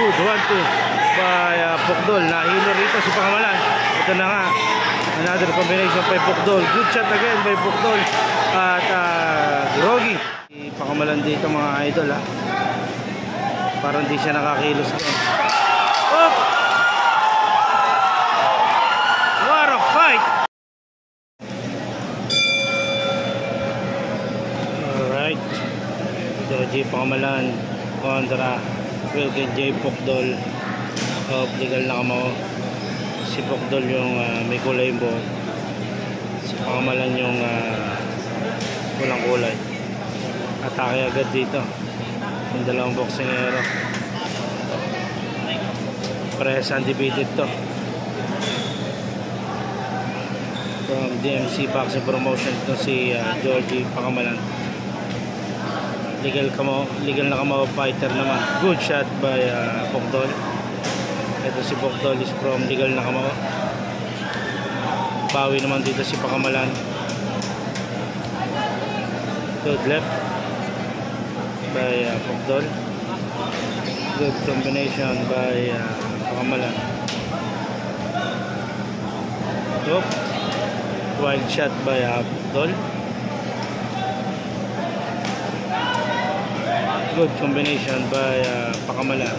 Good, 1-2 by Pukdol. Nahilo rito si Pakamalan. Ito na nga, another combination by Pukdol. Good shot again by Pukdol at Rogi. Pakamalan dito mga idol ha. Parang di siya nakakilos doon. Oh! What a fight! Alright, Joji Pakamalan kontra Wilkin J. Pukdol. Legal na kamo. Si Pukdol yung may kulay yung buhok. Si Pakamalan yung walang kulay. Atake agad dito yung dalawang boksingero. Press undefeated to from DMC Boxing Promotion to si Georgie Pakamalan. Legal na kamo fighter naman. Good shot by Pukdol. Ito si Pukdol is from legal na kamo. Bawi naman dito si Pakamalan. Good left by Pukdol. Good combination by Pakamalan. Oop. Wild shot by Pukdol. Good combination by Pakamalan.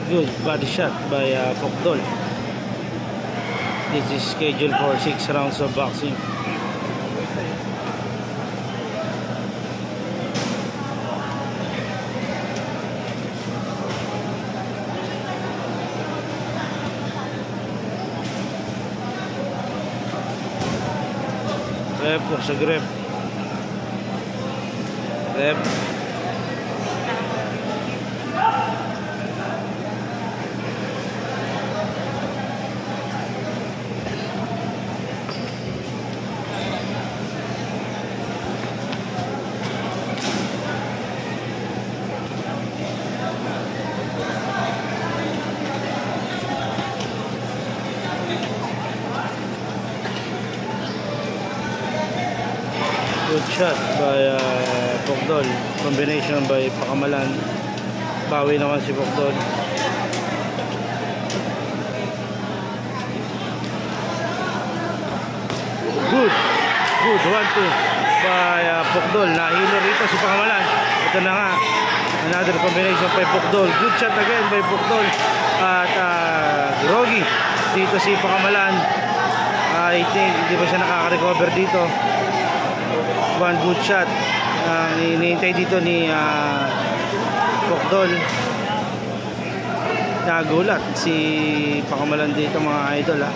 Good body shot by Pukdol. This is scheduled for 6 rounds of boxing. Rep po sa grip. Rep. Good shot by Pukdol. Combination by Pakamalan. Bawi naman si Pukdol. Good. Good. 1-2 by Pukdol. Nahilo rito si Pakamalan. Ito na nga, another combination by Pukdol. Good shot again by Pukdol at Rogi. Dito si Pakamalan. I think hindi pa siya nakaka-recover dito. One good shot. Hinihintay dito ni Pukdol. Nagulat si Pakamalan dito mga idol ha.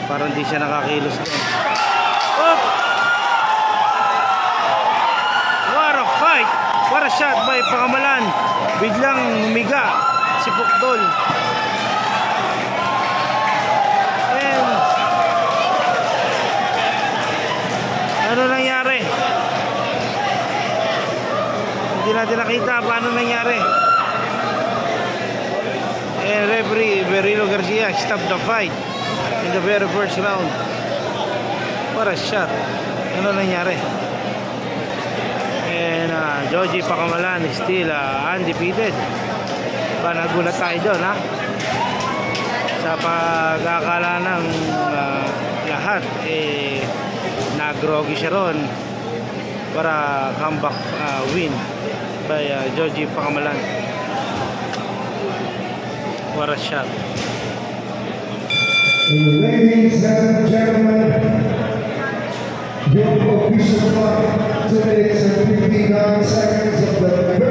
Parang di siya nakakilos doon. Oh! What a fight! What a shot by Pakamalan. Biglang humiga si Pukdol. Ano nangyari? Hindi natin nakita paano nangyari. Referee Berilo Garcia stopped the fight in the very first round. What a shot. Ano nangyari? And Georgie Pakamalan is still undefeated. Nagulat tayo doon ha. Sa pagkakala ng lahat nagrogi siya ron para comeback win by Georgie Pakamalan. What a shot. Ladies and gentlemen, your official clock today is 59 seconds of the